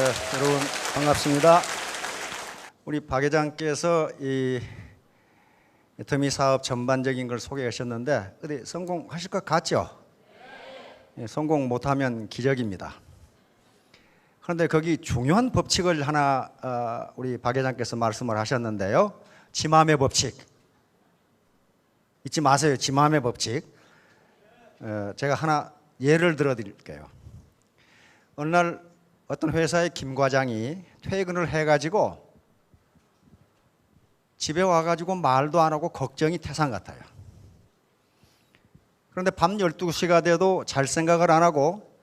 여러분 반갑습니다. 우리 박 회장께서 이 애터미 사업 전반적인 걸 소개하셨는데 어디 성공하실 것 같죠? 성공 못하면 기적입니다. 그런데 거기 중요한 법칙을 하나 우리 박 회장께서 말씀을 하셨는데요. 지맘의 법칙 잊지 마세요. 지맘의 법칙. 제가 하나 예를 들어 드릴게요. 어느 날 어떤 회사의 김 과장이 퇴근을 해가지고 집에 와가지고 말도 안 하고 걱정이 태산 같아요. 그런데 밤 12시가 돼도 잘 생각을 안 하고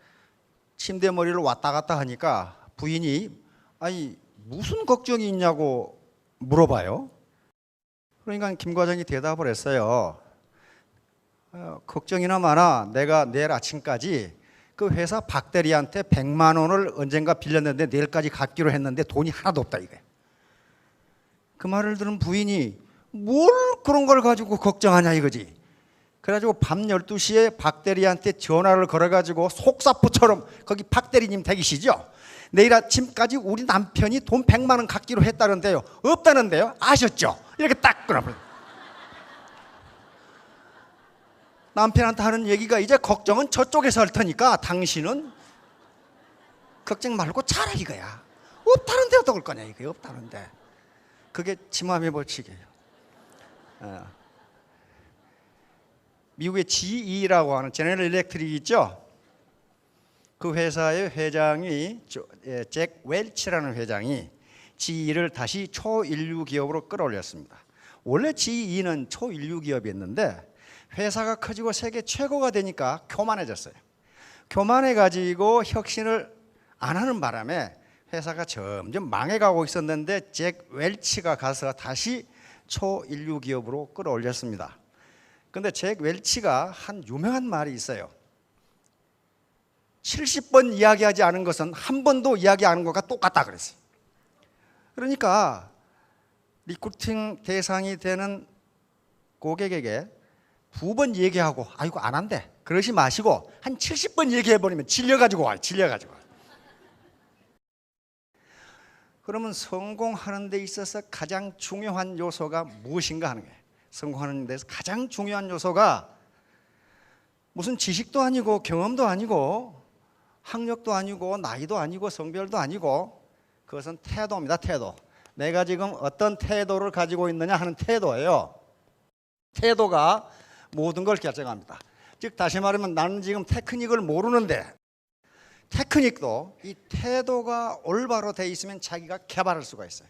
침대 머리를 왔다 갔다 하니까 부인이 아니 무슨 걱정이 있냐고 물어봐요. 그러니까 김 과장이 대답을 했어요. 걱정이나 많아. 내가 내일 아침까지 그 회사 박 대리한테 100만 원을 언젠가 빌렸는데 내일까지 갚기로 했는데 돈이 하나도 없다 이거예요. 그 말을 들은 부인이 뭘 그런 걸 가지고 걱정하냐 이거지. 그래가지고 밤 12시에 박 대리한테 전화를 걸어가지고 속사포처럼 거기 박 대리님 댁이시죠? 내일 아침까지 우리 남편이 돈 100만 원 갚기로 했다는데요. 없다는데요. 아셨죠? 이렇게 딱 끊어버려. 남편한테 하는 얘기가 이제 걱정은 저쪽에서 할 테니까 당신은 걱정 말고 잘해 이거야. 없다는데 어떡할 거냐 이게 없다는데. 그게 지맘의 법칙이에요. 미국의 GE라고 하는 제너럴 일렉트릭 있죠? 그 회사의 회장이 잭 웰치라는 회장이 GE를 다시 초인류 기업으로 끌어올렸습니다. 원래 GE는 초인류 기업이었는데 회사가 커지고 세계 최고가 되니까 교만해졌어요. 교만해가지고 혁신을 안 하는 바람에 회사가 점점 망해가고 있었는데 잭 웰치가 가서 다시 초인류 기업으로 끌어올렸습니다. 그런데 잭 웰치가 한 유명한 말이 있어요. 70번 이야기하지 않은 것은 한 번도 이야기 안 한 것과 똑같다 그랬어요. 그러니까 리크루팅 대상이 되는 고객에게 2번 얘기하고 아이고 안 한대 그러지 마시고 한 70번 얘기해버리면 질려가지고 와요. 질려가지고. 그러면 성공하는 데 있어서 가장 중요한 요소가 무엇인가 하는 거예요. 성공하는 데서 가장 중요한 요소가 무슨 지식도 아니고 경험도 아니고 학력도 아니고 나이도 아니고 성별도 아니고 그것은 태도입니다. 태도. 내가 지금 어떤 태도를 가지고 있느냐 하는 태도예요. 태도가 모든 걸 결정합니다. 즉 다시 말하면 나는 지금 테크닉을 모르는데 테크닉도 이 태도가 올바로 돼 있으면 자기가 개발할 수가 있어요.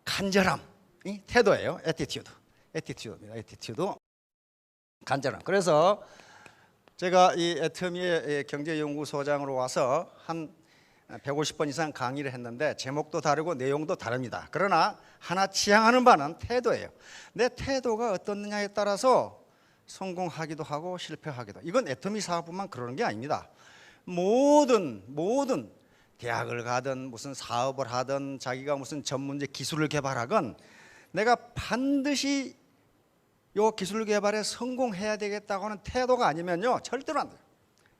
간절함, 이 태도예요. 애티튜드입니다. 애티튜드, 간절함. 그래서 제가 이 애터미의 경제연구소장으로 와서 한 150번 이상 강의를 했는데 제목도 다르고 내용도 다릅니다. 그러나 하나 지향하는 바는 태도예요. 내 태도가 어떻느냐에 따라서 성공하기도 하고 실패하기도. 이건 애터미 사업뿐만 그러는 게 아닙니다. 모든 대학을 가든 무슨 사업을 하든 자기가 무슨 전문제 기술을 개발하건 내가 반드시 요 기술 개발에 성공해야 되겠다고 하는 태도가 아니면요 절대로 안 돼요.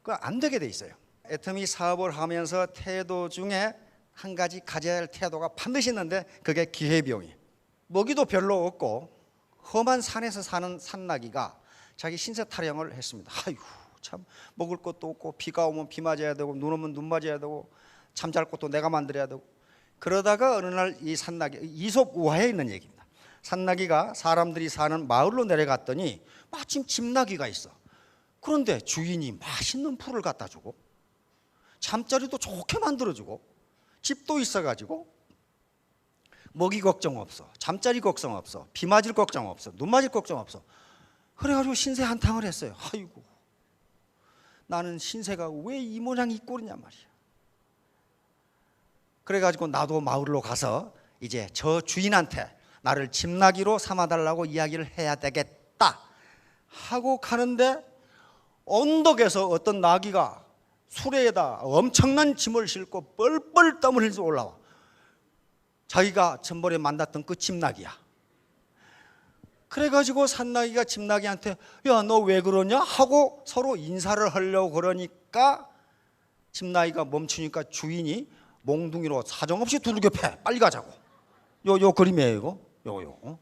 그거 안 되게 돼 있어요. 애터미 사업을 하면서 태도 중에 한 가지 가져야 할 태도가 반드시 있는데 그게 기회비용이에요. 먹이도 별로 없고 험한 산에서 사는 산나기가 자기 신세 타령을 했습니다. 아이고 참 먹을 것도 없고 비가 오면 비 맞아야 되고 눈 오면 눈 맞아야 되고 잠잘 곳도 내가 만들어야 되고 그러다가 어느 날 이 산나기 이솝 우화에 있는 얘기입니다. 산나기가 사람들이 사는 마을로 내려갔더니 마침 집나기가 있어. 그런데 주인이 맛있는 풀을 갖다 주고 잠자리도 좋게 만들어주고 집도 있어가지고 먹이 걱정 없어, 잠자리 걱정 없어, 비 맞을 걱정 없어, 눈 맞을 걱정 없어. 그래가지고 신세 한탕을 했어요. 아이고 나는 신세가 왜 이 모양이 이 꼴이냐 말이야. 그래가지고 나도 마을로 가서 이제 저 주인한테 나를 집나기로 삼아달라고 이야기를 해야 되겠다 하고 가는데 언덕에서 어떤 나귀가 수레에다 엄청난 짐을 싣고 뻘뻘 땀을 흘리면서 올라와. 자기가 전번에 만났던 그 집나기야. 그래가지고 산나기가 집나기한테 야 너 왜 그러냐 하고 서로 인사를 하려고 그러니까 집나이가 멈추니까 주인이 몽둥이로 사정없이 두들겨 패. 빨리 가자고. 요 그림이에요 이거. 요.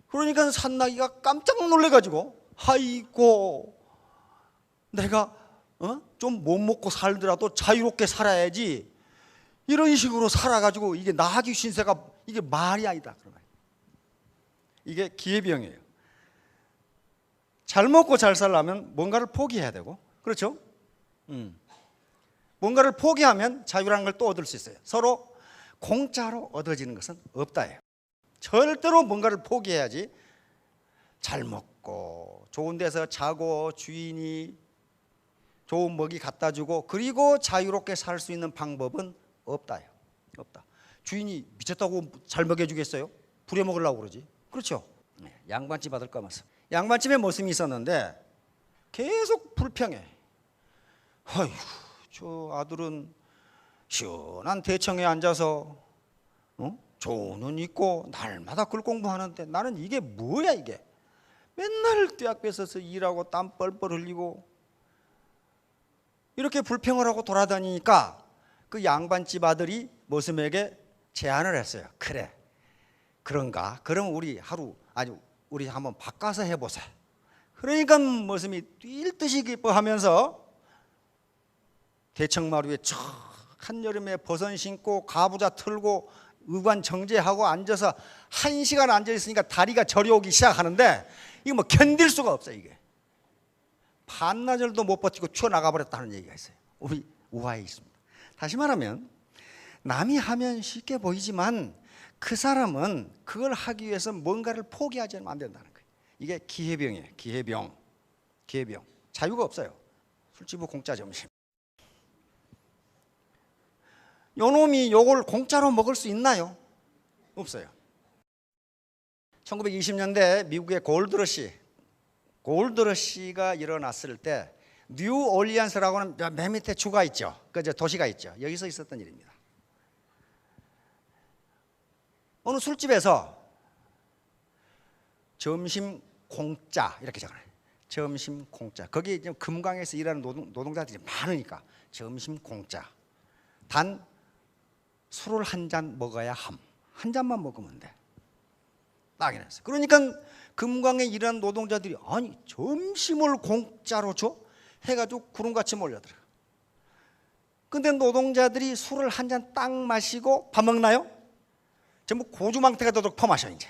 그러니까 산나기가 깜짝 놀래가지고 아이고 내가 좀 못 먹고 살더라도 자유롭게 살아야지 이런 식으로 살아가지고 이게 나귀 신세가 이게 말이 아니다. 이게 기회비용이에요. 잘 먹고 잘 살려면 뭔가를 포기해야 되고 그렇죠? 뭔가를 포기하면 자유라는 걸 또 얻을 수 있어요. 서로 공짜로 얻어지는 것은 없다예요. 절대로 뭔가를 포기해야지 잘 먹고 좋은 데서 자고 주인이 좋은 먹이 갖다 주고 그리고 자유롭게 살 수 있는 방법은 없다요. 없다. 주인이 미쳤다고 잘 먹여주겠어요? 부려먹으려고 그러지. 그렇죠? 양반집 아들 까면서 양반집에 모습이 있었는데 계속 불평해. 아휴 저 아들은 시원한 대청에 앉아서 좋은 옷 입고 날마다 글 공부하는데 나는 이게 뭐야 이게. 맨날 떼약 뺏어서 일하고 땀 뻘뻘 흘리고 이렇게 불평을 하고 돌아다니니까 그 양반집 아들이 모슴에게 제안을 했어요. 그래 그런가? 그럼 우리 우리 한번 바꿔서 해보자. 그러니까 모슴이 뛸 듯이 기뻐하면서 대청마루에 저 한여름에 버선 신고 가부좌 틀고 의관 정제하고 앉아서 1시간 앉아있으니까 다리가 저려오기 시작하는데 이거 뭐 견딜 수가 없어요. 이게 반나절도 못 버티고 튀어나가버렸다는 얘기가 있어요. 우리 우화에 있습니다. 다시 말하면 남이 하면 쉽게 보이지만 그 사람은 그걸 하기 위해서 뭔가를 포기하지 않으면 안 된다는 거예요. 이게 기회병이에요. 기회병. 자유가 없어요. 술집은 공짜 점심. 요놈이 요걸 공짜로 먹을 수 있나요? 없어요. 1920년대 미국의 골드러시가 일어났을 때 뉴올리언스라고 하는 맨 밑에 주가 있죠. 그 도시가 있죠. 여기서 있었던 일입니다. 어느 술집에서 점심 공짜 이렇게 적어놔요. 점심 공짜. 거기 금강에서 일하는 노동자들이 많으니까 점심 공짜. 단 술을 한 잔 먹어야 함. 한 잔만 먹으면 돼. 딱 이랬어요. 그러니까 금강에 일하는 노동자들이 아니 점심을 공짜로 줘? 해가지고 구름같이 몰려들어. 근데 노동자들이 술을 한 잔 딱 마시고 밥 먹나요? 전부 고주망태가 되도록 퍼마셔 이제.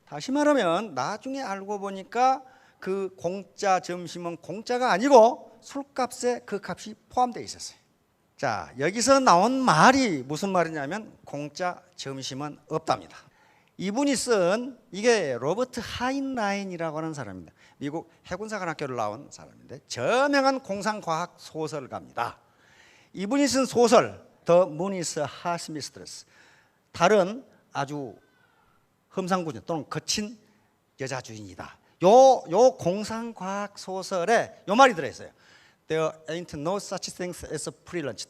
다시 말하면 나중에 알고 보니까 그 공짜 점심은 공짜가 아니고 술값에 그 값이 포함되어 있었어요. 자, 여기서 나온 말이 무슨 말이냐면 공짜 점심은 없답니다. 이분이 쓴 이게 로버트 하인라인이라고 하는 사람입니다. 미국 해군사관학교를 나온 사람인데 저명한 공상과학 소설가입니다. 이분이 쓴 소설 The Moon is a Hot Mistress. 달은 아주 험상궂은 또는 거친 여자 주인이다. 요 공상과학 소설에 요 말이 들어있어요. There ain't no such thing as a free lunch.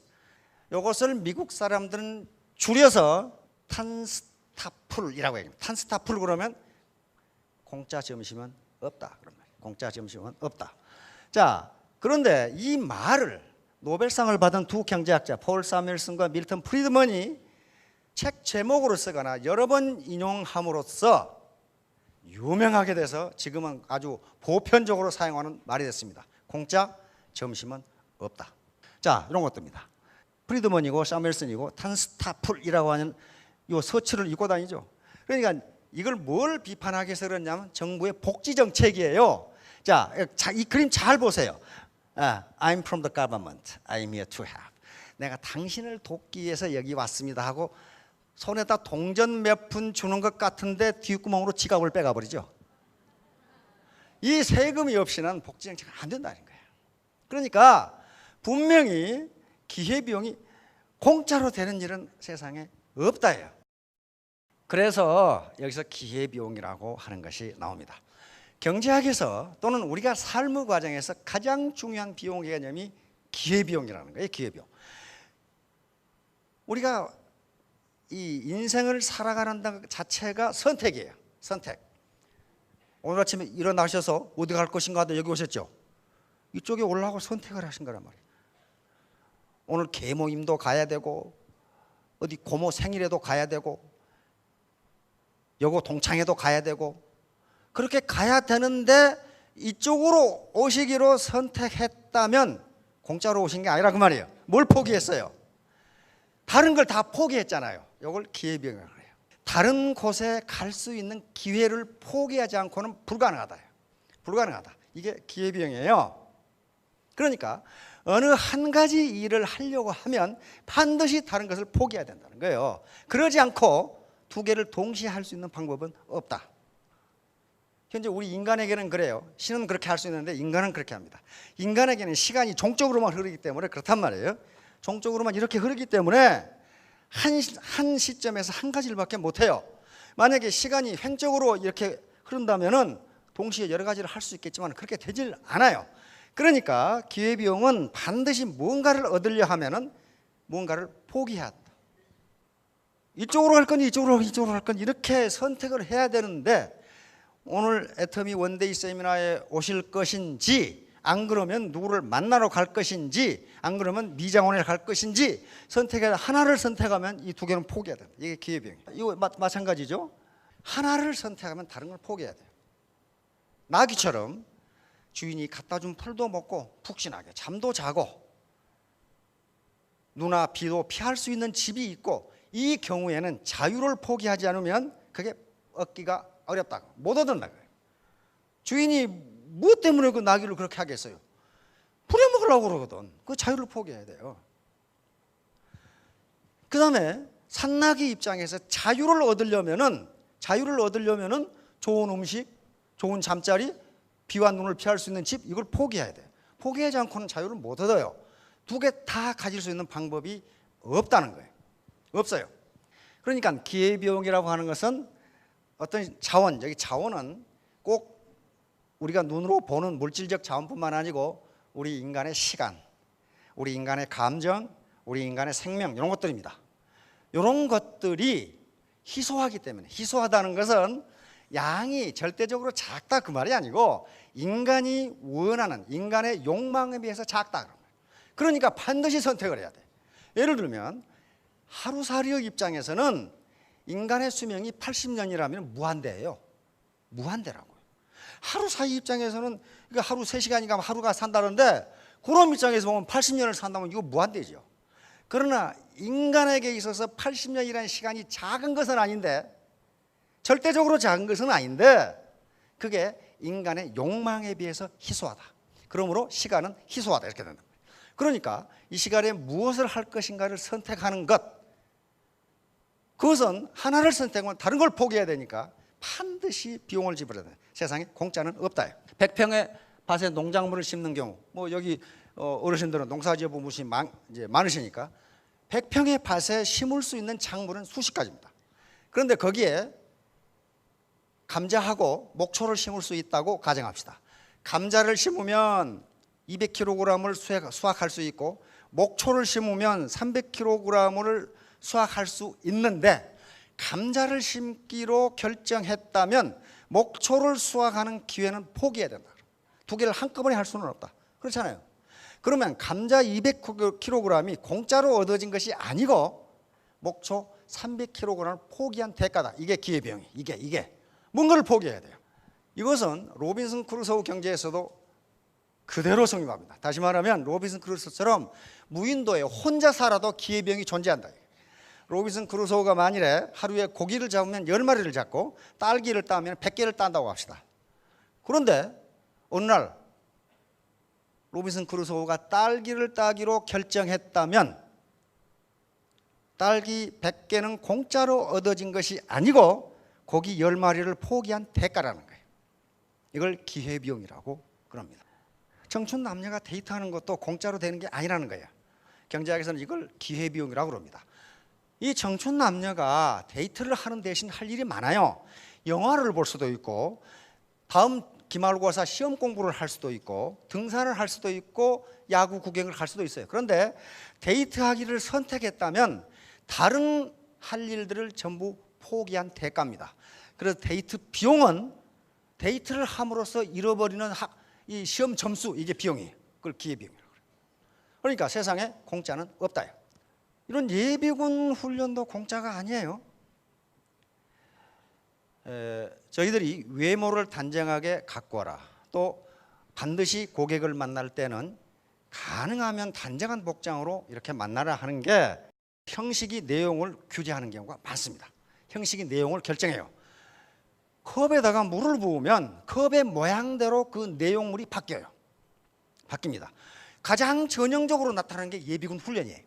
이것을 미국 사람들은 줄여서 탄스타풀이라고 얘기합니다. 탄스타풀 그러면 공짜 점심은 없다. 그런 말이에요. 공짜 점심은 없다. 자, 그런데 이 말을 노벨상을 받은 두 경제학자 폴 사뮤엘슨과 밀턴 프리드먼이 책 제목으로 쓰거나 여러 번 인용함으로써 유명하게 돼서 지금은 아주 보편적으로 사용하는 말이 됐습니다. 공짜 점심은 없다. 자, 이런 것들입니다. 프리드먼이고 사뮤엘슨이고 탄스타풀이라고 하는 이 서치를 입고 다니죠. 그러니까 이걸 뭘 비판하기 위해서 그러냐면 정부의 복지 정책이에요. 자, 이 그림 잘 보세요. I'm from the government. I'm here to help. 내가 당신을 돕기 위해서 여기 왔습니다 하고 손에다 동전 몇 푼 주는 것 같은데 뒷구멍으로 지갑을 빼가버리죠. 이 세금이 없이는 복지 정책은 안 된다는 거예요. 그러니까 분명히 기회비용이 공짜로 되는 일은 세상에 없다예요. 그래서 여기서 기회비용이라고 하는 것이 나옵니다. 경제학에서 또는 우리가 삶의 과정에서 가장 중요한 비용 개념이 기회비용이라는 거예요. 기회비용. 우리가 이 인생을 살아가는 것 자체가 선택이에요. 선택. 오늘 아침에 일어나셔서 어디 갈 것인가 하다 여기 오셨죠. 이쪽에 올라가고 선택을 하신 거란 말이에요. 오늘 계모임도 가야 되고 어디 고모 생일에도 가야 되고 여고 동창회도 가야 되고 그렇게 가야 되는데 이쪽으로 오시기로 선택했다면 공짜로 오신 게 아니라 그 말이에요. 뭘 포기했어요? 다른 걸 다 포기했잖아요. 이걸 기회비용이라고 해요. 다른 곳에 갈 수 있는 기회를 포기하지 않고는 불가능하다. 불가능하다. 이게 기회비용이에요. 그러니까 어느 한 가지 일을 하려고 하면 반드시 다른 것을 포기해야 된다는 거예요. 그러지 않고 두 개를 동시에 할 수 있는 방법은 없다. 현재 우리 인간에게는 그래요. 신은 그렇게 할 수 있는데 인간은 그렇게 합니다. 인간에게는 시간이 종적으로만 흐르기 때문에 그렇단 말이에요. 종적으로만 이렇게 흐르기 때문에 한 시점에서 한 가지를 밖에 못해요. 만약에 시간이 횡적으로 이렇게 흐른다면은 동시에 여러 가지를 할 수 있겠지만 그렇게 되질 않아요. 그러니까 기회비용은 반드시 무언가를 얻으려 하면은 무언가를 포기해야 한다. 이쪽으로 할 건지 이쪽으로 할 건지 이렇게 선택을 해야 되는데 오늘 애터미 원데이 세미나에 오실 것인지 안 그러면 누구를 만나러 갈 것인지 안 그러면 미장원에 갈 것인지 선택해야 하나를 선택하면 이 두 개는 포기해야 된다. 이게 기회비용이에요. 이거 마찬가지죠. 하나를 선택하면 다른 걸 포기해야 돼요. 나귀처럼 주인이 갖다 준 풀도 먹고 푹신하게 잠도 자고 누나 비도 피할 수 있는 집이 있고 이 경우에는 자유를 포기하지 않으면 그게 얻기가 어렵다. 못 얻는다. 주인이 무엇 때문에 그 나귀를 그렇게 하겠어요? 부려먹으려고 그러거든. 그 자유를 포기해야 돼요. 그 다음에 산나귀 입장에서 자유를 얻으려면은 좋은 음식, 좋은 잠자리, 비와 눈을 피할 수 있는 집 이걸 포기해야 돼요. 포기하지 않고는 자유를 못 얻어요. 두 개 다 가질 수 있는 방법이 없다는 거예요. 없어요. 그러니까 기회비용이라고 하는 것은 어떤 자원, 여기 자원은 꼭 우리가 눈으로 보는 물질적 자원뿐만 아니고 우리 인간의 시간, 우리 인간의 감정, 우리 인간의 생명 이런 것들입니다. 이런 것들이 희소하기 때문에 희소하다는 것은 양이 절대적으로 작다 그 말이 아니고 인간이 원하는 인간의 욕망에 비해서 작다. 그러니까 반드시 선택을 해야 돼. 예를 들면 하루살이의 입장에서는 인간의 수명이 80년이라면 무한대예요. 무한대라고요. 하루살이 입장에서는 하루 3시간이니까 하루가 산다는데 그런 입장에서 보면 80년을 산다면 이거 무한대죠. 그러나 인간에게 있어서 80년이라는 시간이 작은 것은 아닌데 절대적으로 작은 것은 아닌데 그게 인간의 욕망에 비해서 희소하다. 그러므로 시간은 희소하다 이렇게 된다. 그러니까 이 시간에 무엇을 할 것인가를 선택하는 것 그것은 하나를 선택하면 다른 걸 포기해야 되니까 반드시 비용을 지불해야 돼. 세상에 공짜는 없다. 100평의 밭에 농작물을 심는 경우 뭐 여기 어르신들은 농사지어 본 분이 많으시니까 100평의 밭에 심을 수 있는 작물은 수십 가지입니다. 그런데 거기에 감자하고 목초를 심을 수 있다고 가정합시다. 감자를 심으면 200kg을 수확할 수 있고 목초를 심으면 300kg을 수확할 수 있는데 감자를 심기로 결정했다면 목초를 수확하는 기회는 포기해야 된다. 두 개를 한꺼번에 할 수는 없다. 그렇잖아요. 그러면 감자 200kg이 공짜로 얻어진 것이 아니고 목초 300kg을 포기한 대가다. 이게 기회비용이. 이게 뭔가를 포기해야 돼요. 이것은 로빈슨 크루소 경제에서도 그대로 성립합니다. 다시 말하면 로빈슨 크루소처럼 무인도에 혼자 살아도 기회비용이 존재한다. 로빈슨 크루소가 만일에 하루에 고기를 잡으면 10마리를 잡고 딸기를 따면 100개를 딴다고 합시다. 그런데 어느 날 로빈슨 크루소가 딸기를 따기로 결정했다면 딸기 100개는 공짜로 얻어진 것이 아니고 고기 10마리를 포기한 대가라는 거예요. 이걸 기회비용이라고 그럽니다. 청춘 남녀가 데이트하는 것도 공짜로 되는 게 아니라는 거예요. 경제학에서는 이걸 기회비용이라고 그럽니다. 이 청춘 남녀가 데이트를 하는 대신 할 일이 많아요. 영화를 볼 수도 있고 다음 기말고사 시험 공부를 할 수도 있고 등산을 할 수도 있고 야구 구경을 할 수도 있어요. 그런데 데이트하기를 선택했다면 다른 할 일들을 전부 포기한 대가입니다. 그래서 데이트 비용은 데이트를 함으로써 잃어버리는 이 시험 점수 이게 비용이에요. 그걸 기회비용이라고 그래요. 그러니까 세상에 공짜는 없다. 이런 예비군 훈련도 공짜가 아니에요. 저희들이 외모를 단정하게 갖고 와라. 또 반드시 고객을 만날 때는 가능하면 단정한 복장으로 이렇게 만나라 하는 게 형식이 내용을 규제하는 경우가 많습니다. 형식이 내용을 결정해요. 컵에다가 물을 부으면 컵의 모양대로 그 내용물이 바뀌어요. 바뀝니다. 가장 전형적으로 나타나는 게 예비군 훈련이에요.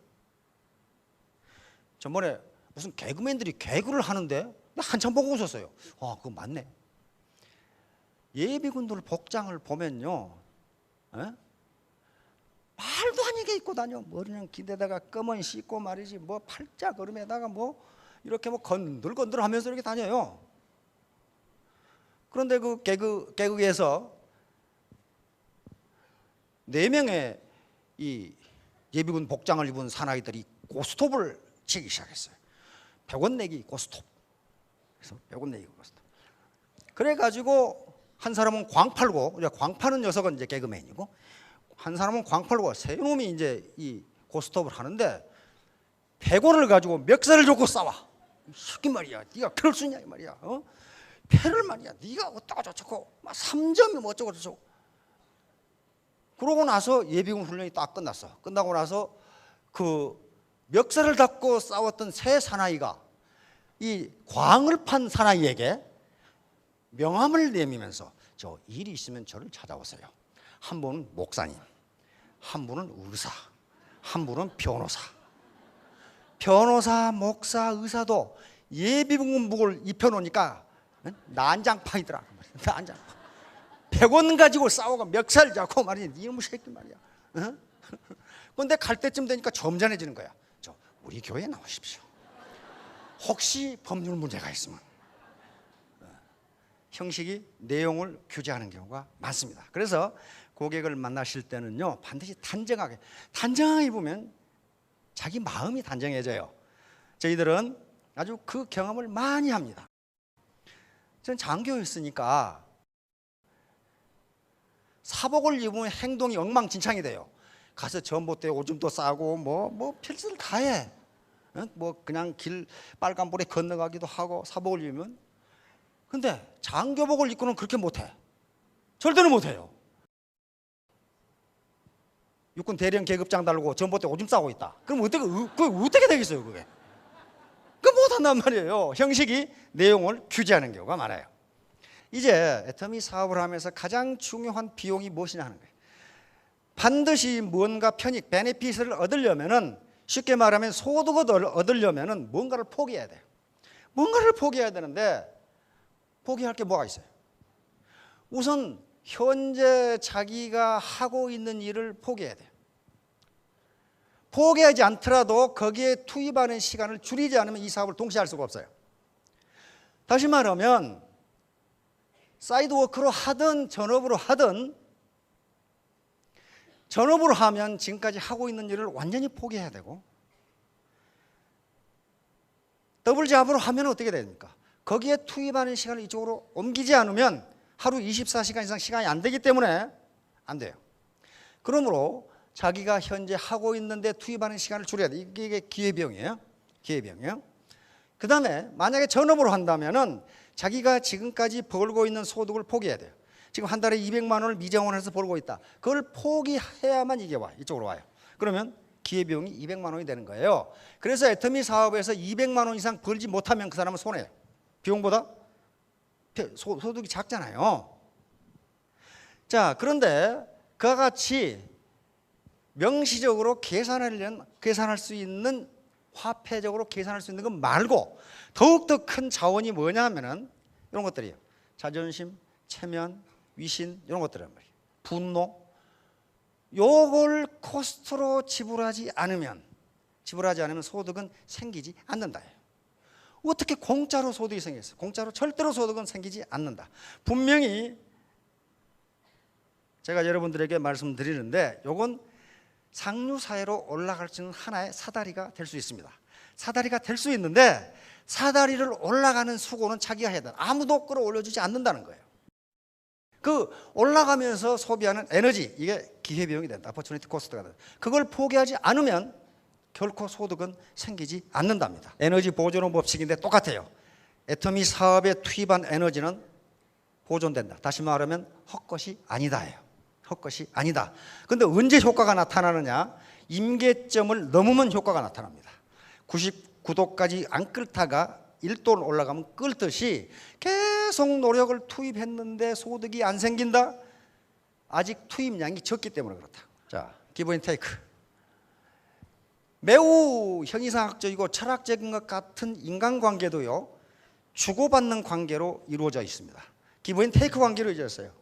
전번에 무슨 개그맨들이 개그를 하는데 한참 보고 웃었어요. 아, 그거 맞네. 예비군들 복장을 보면요, 말도 아니게 입고 다녀. 머리는 기대다가 검은 씻고 말이지, 뭐 팔자걸음에다가 뭐 이렇게 뭐 건들건들하면서 이렇게 다녀요. 그런데 그 개그에서 4명의 이 예비군 복장을 입은 사나이들이 고스톱을 치기 시작했어요. 100원 내기 고스톱. 그래서 100원 내기 고스톱. 그래가지고 한 사람은 광 팔고, 광 파는 녀석은 이제 개그맨이고, 한 사람은 광 팔고 세 놈이 이제 이 고스톱을 하는데 100원을 가지고 멱살을 잡고 싸워. 이 새끼 말이야, 네가 그럴 수 있냐 이 말이야. 패를 말이야, 네가 어쩌고 저쩌고, 막 3점이 뭐 어쩌고 저쩌고. 그러고 나서 예비군 훈련이 딱 끝났어. 끝나고 나서 그 멱살을 잡고 싸웠던 세 사나이가 이 광을 판 사나이에게 명함을 내미면서 저 일이 있으면 저를 찾아오세요. 한 분은 목사님, 한 분은 의사, 한 분은 변호사. 변호사, 목사, 의사도 예비군복을 입혀놓으니까 난장판이더라. 난장판. 100원 가지고 싸우고 멱살 잡고 말이야. 이놈의 새끼 말이야. 그런데 갈 때쯤 되니까 점잖해지는 거야. 저 우리 교회에 나오십시오. 혹시 법률 문제가 있으면. 형식이 내용을 규제하는 경우가 많습니다. 그래서 고객을 만나실 때는요, 반드시 단정하게 입으면 자기 마음이 단정해져요. 저희들은 아주 그 경험을 많이 합니다. 저는 장교였으니까 사복을 입으면 행동이 엉망진창이 돼요. 가서 전봇대 오줌도 싸고 뭐 필수를 다 해. 뭐 그냥 길 빨간불에 건너가기도 하고 사복을 입으면. 근데 장교복을 입고는 그렇게 못해. 절대로 못해요. 육군 대령 계급장 달고 전봇대 오줌 싸고 있다. 그럼 어떻게 되겠어요, 그게? 그 못한단 말이에요. 형식이 내용을 규제하는 경우가 많아요. 이제 애터미 사업을 하면서 가장 중요한 비용이 무엇이냐 하는 거예요. 반드시 뭔가 편익, 베네핏을 얻으려면은, 쉽게 말하면 소득을 얻으려면은 뭔가를 포기해야 돼요. 뭔가를 포기해야 되는데 포기할 게 뭐가 있어요? 우선 현재 자기가 하고 있는 일을 포기해야 돼요. 포기하지 않더라도 거기에 투입하는 시간을 줄이지 않으면 이 사업을 동시에 할 수가 없어요. 다시 말하면 사이드워크로 하든 전업으로 하면 지금까지 하고 있는 일을 완전히 포기해야 되고, 더블 잡으로 하면 어떻게 됩니까? 거기에 투입하는 시간을 이쪽으로 옮기지 않으면 하루 24시간 이상 시간이 안 되기 때문에 안 돼요. 그러므로 자기가 현재 하고 있는데 투입하는 시간을 줄여야 돼. 이게 기회비용이에요. 기회비용이에요. 그 다음에 만약에 전업으로 한다면은 자기가 지금까지 벌고 있는 소득을 포기해야 돼요. 지금 한 달에 200만 원을 미정원해서 벌고 있다. 그걸 포기해야만 이게 와요. 이쪽으로 와요. 그러면 기회비용이 200만 원이 되는 거예요. 그래서 애터미 사업에서 200만 원 이상 벌지 못하면 그 사람은 손해요. 비용보다 소득이 작잖아요. 자, 그런데 그와 같이 명시적으로 계산할 수 있는, 화폐적으로 계산할 수 있는 것 말고 더욱더 큰 자원이 뭐냐 하면은 이런 것들이에요. 자존심, 체면, 위신, 이런 것들이란 말이에요. 분노. 요걸 코스트로 지불하지 않으면 소득은 생기지 않는다. 어떻게 공짜로 소득이 생겼어요? 공짜로 절대로 소득은 생기지 않는다. 분명히 제가 여러분들에게 말씀드리는데, 요건 상류사회로 올라갈 수 있는 하나의 사다리가 될 수 있습니다. 사다리가 될 수 있는데, 사다리를 올라가는 수고는 자기가 해야 된다. 아무도 끌어올려주지 않는다는 거예요. 그 올라가면서 소비하는 에너지, 이게 기회비용이 된다. opportunity cost가 된다. 그걸 포기하지 않으면 결코 소득은 생기지 않는답니다. 에너지 보존 법칙인데 똑같아요. 애터미 사업에 투입한 에너지는 보존된다. 다시 말하면 헛것이 아니다예요. 헛것이 아니다. 그런데 언제 효과가 나타나느냐? 임계점을 넘으면 효과가 나타납니다. 99도까지 안 끓다가 1도로 올라가면 끓듯이 계속 노력을 투입했는데 소득이 안 생긴다? 아직 투입량이 적기 때문에 그렇다. 자, 기브 앤 테이크. 매우 형이상학적이고 철학적인 것 같은 인간관계도요, 주고받는 관계로 이루어져 있습니다. 기브 앤 테이크 관계로 이루어져 있어요.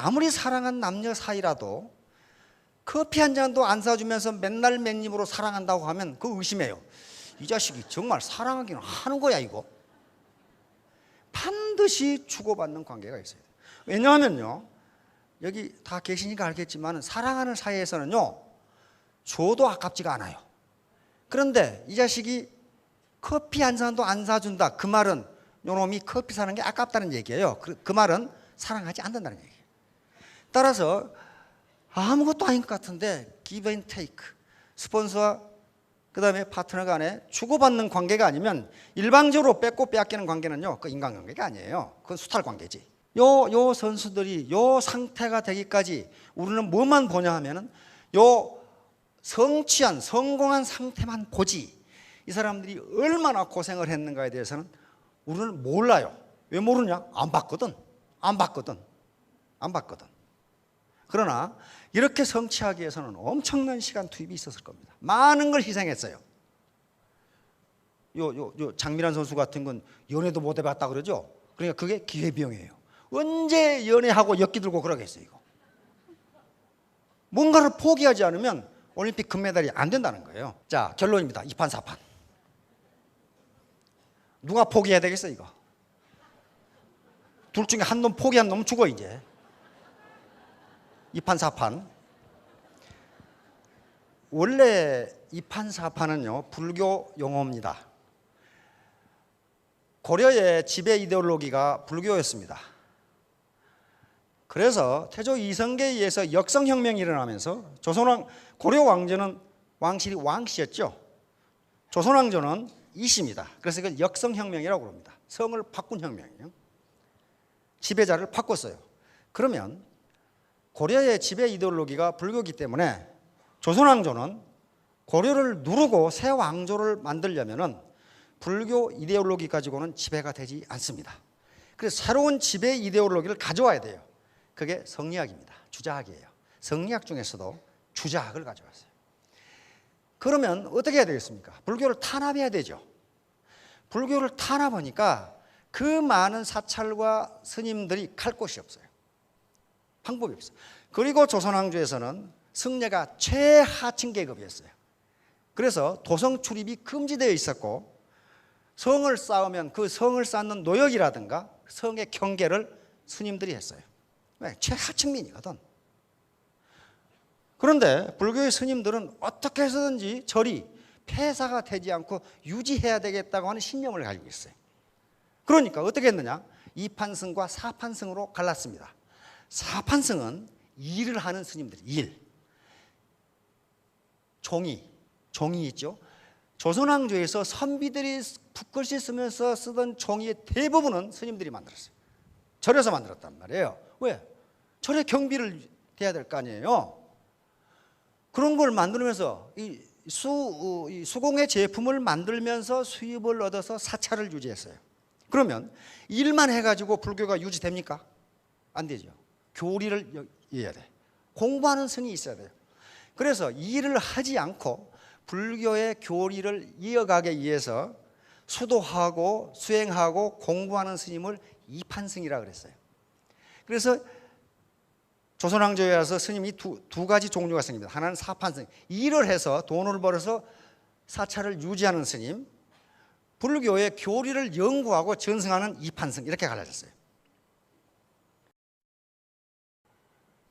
아무리 사랑한 남녀 사이라도 커피 한 잔도 안 사주면서 맨날 맨입으로 사랑한다고 하면 그거 의심해요. 이 자식이 정말 사랑하기는 하는 거야 이거. 반드시 주고받는 관계가 있어야 돼요. 왜냐하면요, 여기 다 계시니까 알겠지만 사랑하는 사이에서는요, 줘도 아깝지가 않아요. 그런데 이 자식이 커피 한 잔도 안 사준다, 그 말은 요놈이 커피 사는 게 아깝다는 얘기예요. 그 말은 사랑하지 않는다는 얘기예요. 따라서 아무것도 아닌 것 같은데 give and take, 스폰서와 그 다음에 파트너 간에 주고받는 관계가 아니면 일방적으로 뺏고 빼앗기는 관계는요, 그 인간관계가 아니에요. 그건 수탈 관계지. 요 선수들이 요 상태가 되기까지 우리는 뭐만 보냐 하면은 요 성취한 성공한 상태만 보지, 이 사람들이 얼마나 고생을 했는가에 대해서는 우리는 몰라요. 왜 모르냐? 안 봤거든. 그러나 이렇게 성취하기 위해서는 엄청난 시간 투입이 있었을 겁니다. 많은 걸 희생했어요. 요 장민환 선수 같은 건 연애도 못 해봤다 그러죠. 그러니까 그게 기회비용이에요. 언제 연애하고 엮기 들고 그러겠어요 이거. 뭔가를 포기하지 않으면 올림픽 금메달이 안 된다는 거예요. 자, 결론입니다. 2판 4판. 누가 포기해야 되겠어 이거? 둘 중에 한 놈 포기한 놈 죽어 이제. 2판 4판. 원래 2판 4판은요, 불교 용어입니다. 고려의 지배 이데올로기가 불교였습니다. 그래서 태조 이성계에 의해서 역성혁명이 일어나면서 고려 왕조는 왕실이 왕씨였죠. 조선왕조는 이씨입니다. 그래서 이걸 역성혁명이라고 합니다. 성을 바꾼 혁명이에요. 지배자를 바꿨어요. 그러면 고려의 지배 이데올로기가 불교이기 때문에 조선왕조는 고려를 누르고 새 왕조를 만들려면 불교 이데올로기 가지고는 지배가 되지 않습니다. 그래서 새로운 지배 이데올로기를 가져와야 돼요. 그게 성리학입니다. 주자학이에요. 성리학 중에서도 주자학을 가져왔어요. 그러면 어떻게 해야 되겠습니까? 불교를 탄압해야 되죠. 불교를 탄압하니까 그 많은 사찰과 스님들이 갈 곳이 없어요. 방법이 없어요. 그리고 조선왕조에서는 승려가 최하층 계급이었어요. 그래서 도성 출입이 금지되어 있었고, 성을 쌓으면 그 성을 쌓는 노역이라든가 성의 경계를 스님들이 했어요. 왜? 최하층민이거든. 그런데 불교의 스님들은 어떻게 해서든지 절이 폐사가 되지 않고 유지해야 되겠다고 하는 신념을 가지고 있어요. 그러니까 어떻게 했느냐? 2판승과 4판승으로 갈랐습니다. 4판승은 일을 하는 스님들, 일. 종이 있죠. 조선왕조에서 선비들이 붓글씨 쓰면서 쓰던 종이의 대부분은 스님들이 만들었어요. 절에서 만들었단 말이에요. 왜? 절에 경비를 대야 될 거 아니에요. 그런 걸 만들면서 이 수공의 제품을 만들면서 수입을 얻어서 사찰을 유지했어요. 그러면 일만 해가지고 불교가 유지됩니까? 안 되죠. 교리를 이어야 돼. 공부하는 성이 있어야 돼요. 그래서 일을 하지 않고 불교의 교리를 이어가기 위해서 수도하고 수행하고 공부하는 스님을 이판승이라고 그랬어요. 그래서 조선왕조에 와서 스님이 두 가지 종류가 생깁니다. 하나는 사판승, 일을 해서 돈을 벌어서 사찰을 유지하는 스님, 불교의 교리를 연구하고 전승하는 이판승, 이렇게 갈라졌어요.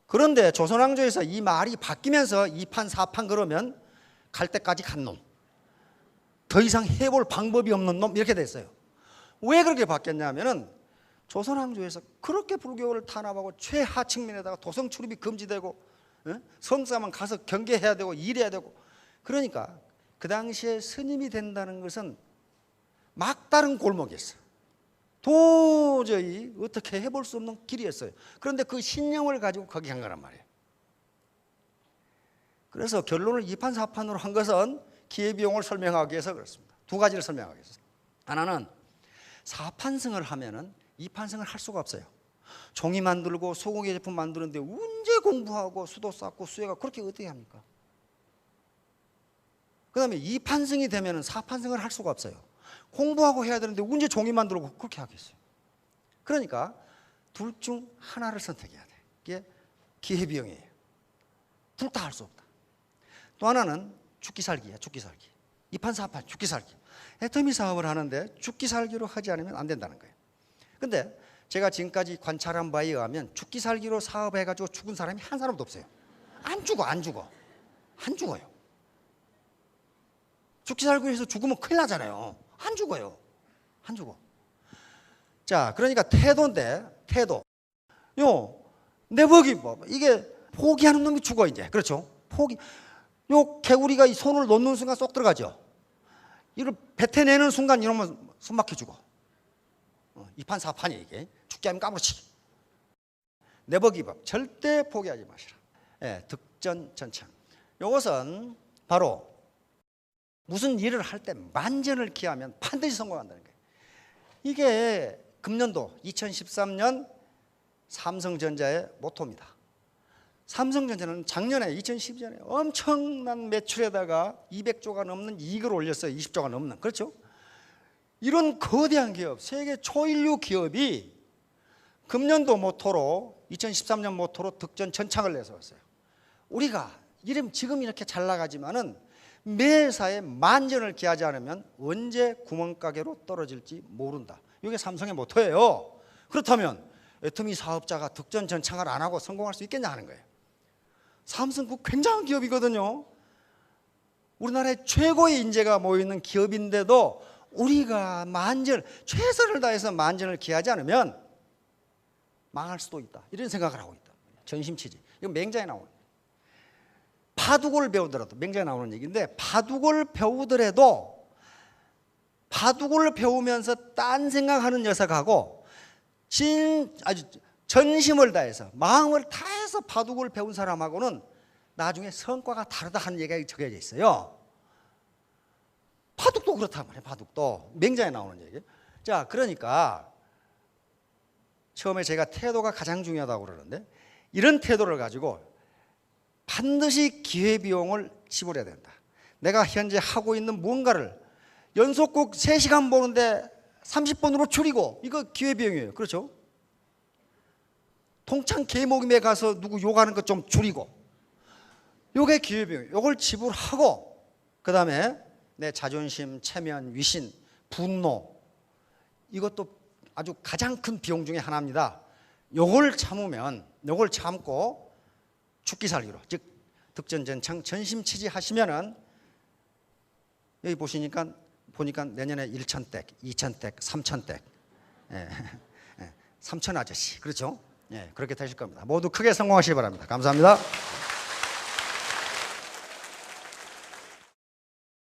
그런데 조선왕조에서 이 말이 바뀌면서 2판 4판 그러면 갈 때까지 간 놈, 더 이상 해볼 방법이 없는 놈, 이렇게 됐어요. 왜 그렇게 바뀌었냐면은 조선왕조에서 그렇게 불교를 탄압하고 최하층민에다가 도성 출입이 금지되고 성사만 가서 경계해야 되고 일해야 되고, 그러니까 그 당시에 스님이 된다는 것은 막다른 골목이었어요. 도저히 어떻게 해볼 수 없는 길이었어요. 그런데 그 신념을 가지고 거기 간 거란 말이에요. 그래서 결론을 이판사판으로 한 것은 기회비용을 설명하기 위해서 그렇습니다. 두 가지를 설명하기 위해서. 하나는 사판승을 하면은 이판승을 할 수가 없어요. 종이 만들고 소고기 제품 만드는데 언제 공부하고 수도 쌓고 수혜가 그렇게 어떻게 합니까? 그 다음에 이판승이 되면은 사판승을 할 수가 없어요. 공부하고 해야 되는데 언제 종이 만들고 그렇게 하겠어요. 그러니까 둘 중 하나를 선택해야 돼. 이게 기회비용이에요. 둘 다 할 수 없다. 또 하나는 죽기살기야. 죽기살기. 이판사판 죽기살기. 애터미 사업을 하는데 죽기살기로 하지 않으면 안 된다는 거예요. 근데 제가 지금까지 관찰한 바에 의하면 죽기살기로 사업해가지고 죽은 사람이 한 사람도 없어요. 안 죽어. 안 죽어요. 죽기살기로 해서 죽으면 큰일 나잖아요. 안 죽어요. 안 죽어. 자, 그러니까 태도인데, 태도. 내버기법. 이게 포기하는 놈이 죽어, 이제. 그렇죠? 포기. 개구리가 이 손을 놓는 순간 쏙 들어가죠. 이걸 뱉어내는 순간 이러면 숨 막혀 죽어. 이판사판이 이게. 죽게 하면 까무러치기. 내버기법. 절대 포기하지 마시라. 예, 득전전창. 이것은 바로 무슨 일을 할 때 만전을 기하면 반드시 성공한다는 거예요. 이게 금년도 2013년 삼성전자의 모토입니다. 삼성전자는 작년에 2012년에 엄청난 매출에다가 200조가 넘는 이익을 올렸어요. 20조가 넘는. 그렇죠? 이런 거대한 기업, 세계 초일류 기업이 금년도 모토로 2013년 모토로 득전전창을 내세웠어요. 우리가 지금 이렇게 잘 나가지만은 매사에 만전을 기하지 않으면 언제 구멍가게로 떨어질지 모른다. 이게 삼성의 모토예요. 그렇다면 애터미 사업자가 득전전창을 안 하고 성공할 수 있겠냐 하는 거예요. 삼성 그 굉장한 기업이거든요. 우리나라에 최고의 인재가 모여있는 기업인데도 우리가 최선을 다해서 만전을 기하지 않으면 망할 수도 있다. 이런 생각을 하고 있다. 전심치지. 이건 맹자에 나오는 거예요. 바둑을 배우더라도, 맹자에 나오는 얘기인데, 바둑을 배우면서 딴 생각하는 녀석하고 아주 전심을 다해서 마음을 다해서 바둑을 배운 사람하고는 나중에 성과가 다르다 하는 얘기가 적혀져 있어요. 바둑도 그렇단 말이에요. 바둑도 맹자에 나오는 얘기. 자, 그러니까 처음에 제가 태도가 가장 중요하다고 그러는데, 이런 태도를 가지고 반드시 기회비용을 지불해야 된다. 내가 현재 하고 있는 무언가를 연속극 3시간 보는데 30분으로 줄이고, 이거 기회비용이에요. 그렇죠? 동창 계모임에 가서 누구 욕하는 것 좀 줄이고, 이게 기회비용이에요. 이걸 지불하고, 그 다음에 내 자존심, 체면, 위신, 분노, 이것도 아주 가장 큰 비용 중에 하나입니다. 이걸 참고 죽기살기로, 즉 득전전창 전심치지 하시면은, 여기 보니까 내년에 1,000댁, 2,000댁, 3,000댁, 3,000 아저씨, 그렇죠? 예, 그렇게 되실 겁니다. 모두 크게 성공하시기 바랍니다. 감사합니다.